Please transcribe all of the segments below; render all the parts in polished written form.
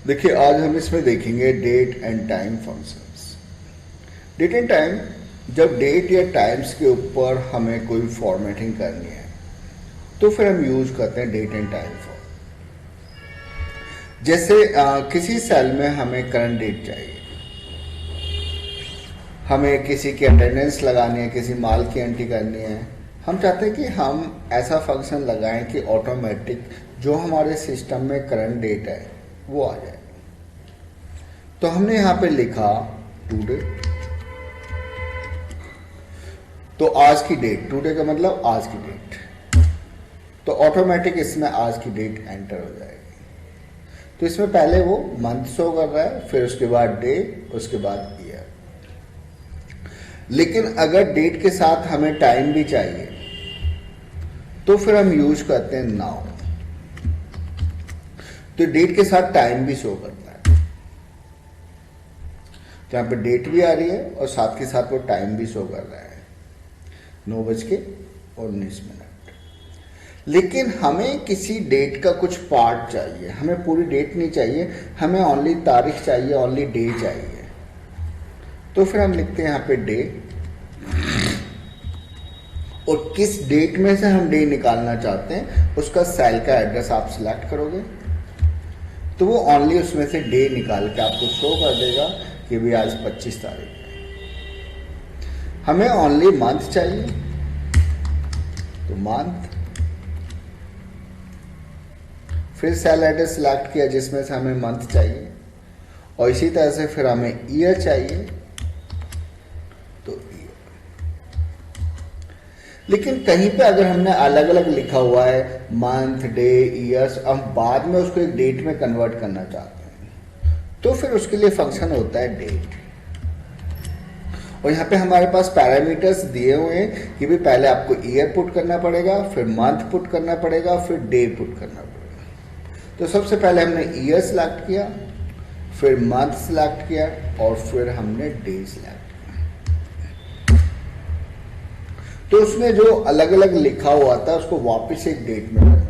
देखिए आज हम इसमें देखेंगे date and time functions. Date and time, जब डेट या टाइम्स के ऊपर हमें कोई फॉर्मेटिंग करनी है तो फिर हम यूज करते हैं डेट एंड टाइम फॉर्म। जैसे किसी सेल में हमें करंट डेट चाहिए, हमें किसी की अटेंडेंस लगानी है, किसी माल की एंट्री करनी है। हम चाहते हैं कि हम ऐसा फंक्शन लगाएं कि ऑटोमेटिक जो हमारे सिस्टम में करंट डेट है वो आ जाए। तो हमने यहां पे लिखा टुडे, तो आज की डेट, टुडे का मतलब आज की डेट, तो ऑटोमेटिक इसमें आज की डेट एंटर हो जाएगी। तो इसमें पहले वो मंथ शो कर रहा है, फिर उसके बाद डे, उसके बाद ईयर। लेकिन अगर डेट के साथ हमें टाइम भी चाहिए तो फिर हम यूज करते हैं नाउ। तो डेट के साथ टाइम भी शो करता है, तो यहां पे डेट भी आ रही है और साथ के साथ वो टाइम भी शो कर रहा है 9:19। लेकिन हमें किसी डेट का कुछ पार्ट चाहिए, हमें पूरी डेट नहीं चाहिए, हमें ओनली तारीख चाहिए, ओनली डे चाहिए। तो फिर हम लिखते हैं यहाँ पे डे, और किस डेट में से हम डे निकालना चाहते हैं उसका सेल का एड्रेस आप सिलेक्ट करोगे तो वो ओनली उसमें से डे निकाल के आपको शो कर देगा कि भी आज 25 तारीख है। हमें ओनली मंथ चाहिए, तो मंथ, फिर सेल एड्रेस सिलेक्ट किया जिसमें से हमें मंथ चाहिए, और इसी तरह से फिर हमें ईयर चाहिए, तो ईयर। लेकिन कहीं पे अगर हमने अलग अलग लिखा हुआ है मंथ, डे, ईयर्स, हम बाद में उसको एक डेट में कन्वर्ट करना चाहते हैं तो फिर उसके लिए फंक्शन होता है डेट। और यहाँ पे हमारे पास पैरामीटर्स दिए हुए हैं कि भी पहले आपको ईयर पुट करना पड़ेगा, फिर मंथ पुट करना पड़ेगा, फिर डे पुट करना पड़ेगा। तो सबसे पहले हमने ईयर सिलेक्ट किया, फिर मंथ सिलेक्ट किया, और फिर हमने डे सिलेक्ट किया। तो उसमें जो अलग अलग लिखा हुआ था उसको वापस एक डेट में कन्वर्ट।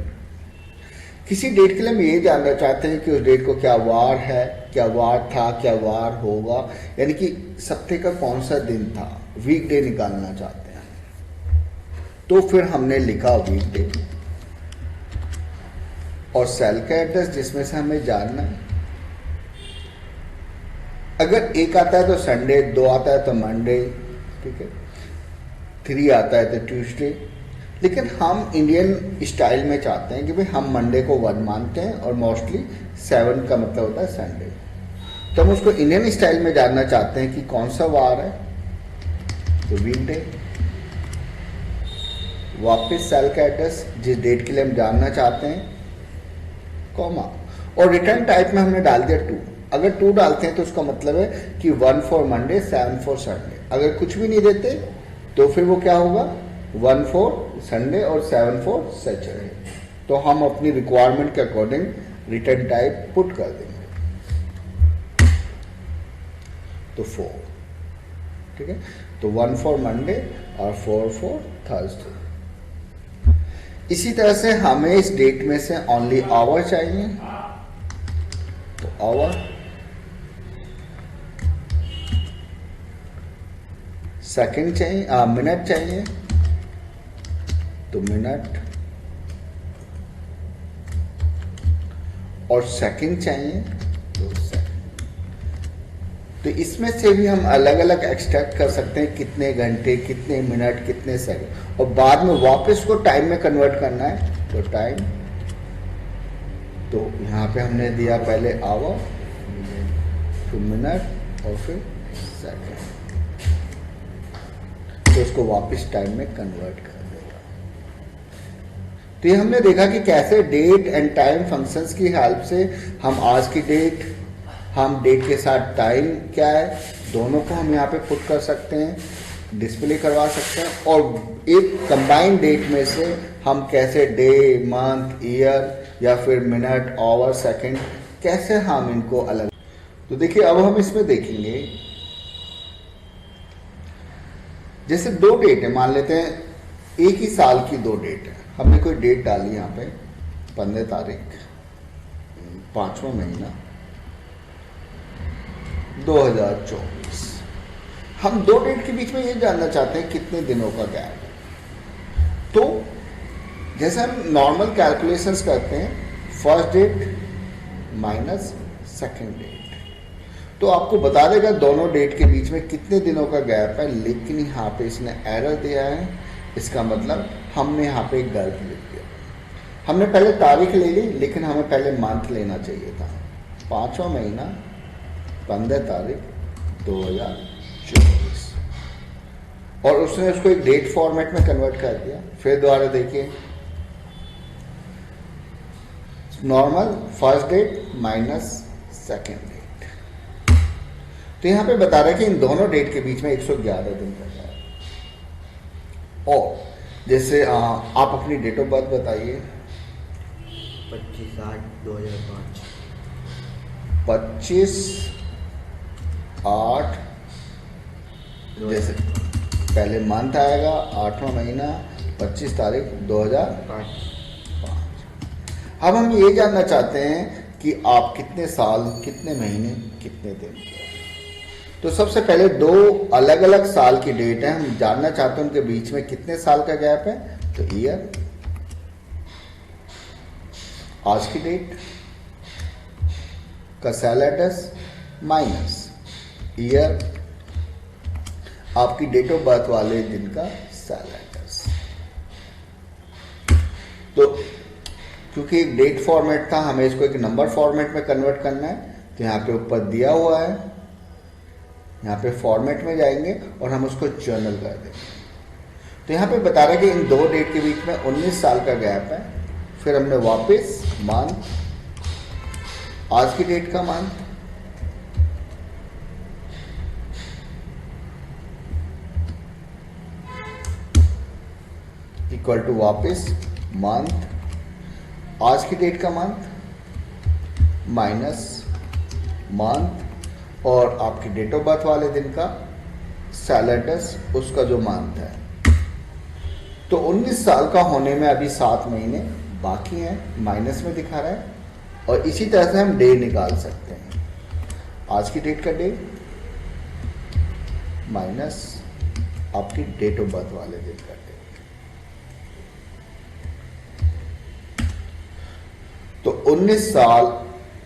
किसी डेट के लिए हम ये जानना चाहते हैं कि उस डेट को क्या वार है, क्या वार था, क्या वार होगा, यानी कि सप्ताह का कौन सा दिन था, वीकडे निकालना चाहते हैं। तो फिर हमने लिखा वीकडे और सेल का एड्रेस जिसमें से हमें जानना है। अगर एक आता है तो संडे, 2 आता है तो मंडे, ठीक है, 3 आता है तो ट्यूसडे। लेकिन हम इंडियन स्टाइल में चाहते हैं कि भाई हम मंडे को 1 मानते हैं और मोस्टली 7 का मतलब होता है संडे। तो हम उसको इंडियन स्टाइल में जानना चाहते हैं कि कौन सा वार है, तो वीकडे, वापस सेल का एड्रेस जिस डेट के लिए हम जानना चाहते हैं, कॉमा, और रिटर्न टाइप में हमने डाल दिया 2। अगर 2 डालते हैं तो उसका मतलब है कि 1 फॉर मंडे, 7 फॉर संडे। अगर कुछ भी नहीं देते तो फिर वो क्या होगा, 1 फॉर संडे और 7 फॉर सैटरडे। तो हम अपनी रिक्वायरमेंट के अकॉर्डिंग रिटर्न टाइप पुट कर देंगे, तो 4, ठीक है। तो 1 फॉर मंडे और 4 फॉर थर्सडे। इसी तरह से हमें इस डेट में से ओनली आवर चाहिए, तो आवर, सेकंड चाहिए, मिनट चाहिए, तो मिनट, और सेकंड चाहिए तो सेकंड। तो इसमें से भी हम अलग अलग एक्सट्रैक्ट कर सकते हैं कितने घंटे, कितने मिनट, कितने सेकंड, और बाद में वापस को टाइम में कन्वर्ट करना है, तो टाइम। तो यहाँ पे हमने दिया पहले आवर, फिर मिनट और फिर सेकंड, तो उसको वापस टाइम में कन्वर्ट कर देगा। तो ये हमने देखा कि कैसे डेट एंड टाइम फंक्शंस की हेल्प से हम आज की डेट, हम डेट के साथ टाइम क्या है, दोनों को हम यहाँ पे पुट कर सकते हैं, डिस्प्ले करवा सकते हैं, और एक कंबाइंड डेट में से हम कैसे डे, मंथ, ईयर या फिर मिनट, आवर, सेकंड, कैसे हम इनको अलग। तो देखिए अब हम इसमें देखेंगे, जैसे 2 डेट है, मान लेते हैं एक ही साल की 2 डेट है। हमने कोई डेट डाली यहाँ पे 15 तारीख 5वां महीना 2024। हम दो डेट के बीच में ये जानना चाहते हैं कितने दिनों का गैप है। तो जैसे हम नॉर्मल कैलकुलेशंस करते हैं, first date minus second date, तो आपको बता देगा दोनों डेट के बीच में कितने दिनों का गैप है। लेकिन यहाँ पे इसने एरर दिया है, इसका मतलब हमने यहाँ पे एक गलत लिख दिया। हमने पहले तारीख ले ली, लेकिन हमें पहले मंथ लेना चाहिए था। 5वां महीना 15 तारीख 2024, और उसने उसको एक डेट फॉर्मेट में कन्वर्ट कर दिया। फिर दोबारा देखिए, normal first date minus second date. तो यहां पे बता रहा है कि इन दोनों डेट के बीच में 111 दिन का है। और जैसे आप अपनी डेट ऑफ बर्थ बताइए। 25/8/2005। 25/8, जैसे पहले मंथ आएगा, 8वां महीना 25 तारीख 2005। अब हम ये जानना चाहते हैं कि आप कितने साल, कितने महीने, कितने दिन के। तो सबसे पहले दो अलग अलग साल की डेट है, हम जानना चाहते हैं उनके बीच में कितने साल का गैप है। तो ईयर, आज की डेट का सेल एड्रेस माइनस ईयर, आपकी डेट ऑफ बर्थ वाले दिन का सेल एड्रेस। तो क्योंकि एक डेट फॉर्मेट था, हमें इसको एक नंबर फॉर्मेट में कन्वर्ट करना है। तो यहाँ पे ऊपर दिया हुआ है, यहाँ पे फॉर्मेट में जाएंगे और हम उसको जर्नल कर देंगे। तो यहाँ पे बता रहा है कि इन दो डेट के बीच में 19 साल का गैप है। फिर हमने वापस मंथ, आज की डेट का मंथ, इक्वल टू वापस मंथ, आज की डेट का मंथ माइनस मंथ, और आपकी डेट ऑफ बर्थ वाले दिन का सेल एड्रेस, उसका जो मंथ है। तो 19 साल का होने में अभी 7 महीने बाकी हैं, माइनस में दिखा रहा है। और इसी तरह से हम डे निकाल सकते हैं। आज की डेट का डे माइनस आपकी डेट ऑफ बर्थ वाले दिन का डे। तो 19 साल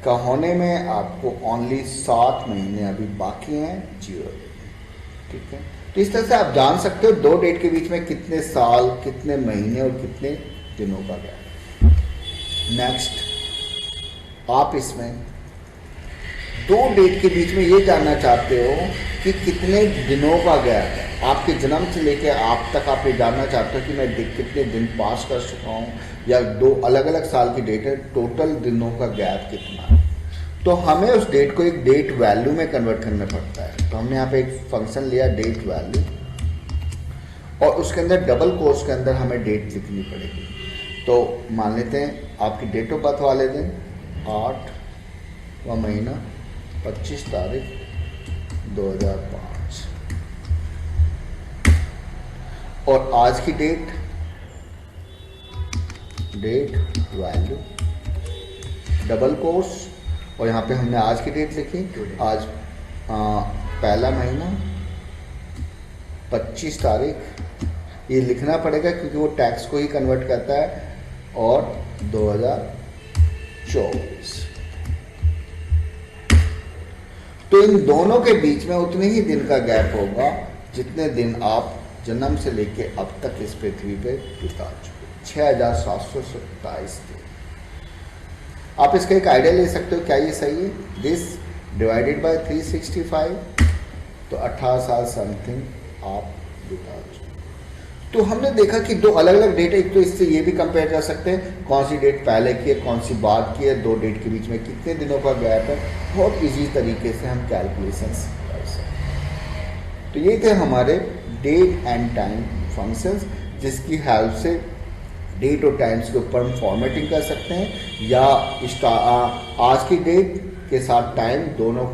का होने में आपको ओनली 7 महीने अभी बाकी हैं, 0 दिन। ठीक है, तो इस तरह से आप जान सकते हो दो डेट के बीच में कितने साल, कितने महीने और कितने दिनों का गैप। नेक्स्ट, आप इसमें दो डेट के बीच में ये जानना चाहते हो कि कितने दिनों का गैप है। आपके जन्म से लेकर आप तक आप ये जानना चाहते हो कि मैं कितने दिन पास कर चुका हूँ, या दो अलग अलग साल की डेट है, टोटल दिनों का गैप कितना है। तो हमें उस डेट को एक डेट वैल्यू में कन्वर्ट करना पड़ता है। तो हमने यहाँ पे एक फंक्शन लिया डेट वैल्यू, और उसके अंदर डबल कोट्स के अंदर हमें डेट लिखनी पड़ेगी। तो मान लेते हैं आपकी डेट ऑफ बर्थ वाले दिन 8वां महीना 25 तारीख 2005, और आज की डेट वैल्यू डबल कोर्स, और यहाँ पे हमने आज की डेट लिखी, आज पहला महीना 25 तारीख, ये लिखना पड़ेगा क्योंकि वो टैक्स को ही कन्वर्ट करता है, और 2024। तो इन दोनों के बीच में उतने ही दिन का गैप होगा जितने दिन आप जन्म से लेके अब तक इस पृथ्वी पे बिता चुके, 6727 दिन। आप इसका एक आइडिया ले सकते हो, क्या ये सही है? दिस डिवाइडेड बाय 365, तो 18 साल समथिंग आप बिता चुके। तो हमने देखा कि दो अलग अलग डेट है। एक तो इससे ये भी कंपेयर कर सकते हैं कौन सी डेट पहले की है, कौन सी बाद की है, दो डेट के बीच में कितने दिनों का गैप है। बहुत इजी तरीके से हम कैलकुलेशंस कर सकते हैं। तो ये थे हमारे डेट एंड टाइम फंक्शंस, जिसकी हेल्प से डेट और टाइम्स के ऊपर हम फॉर्मेटिंग कर सकते हैं, या आज की डेट के साथ टाइम दोनों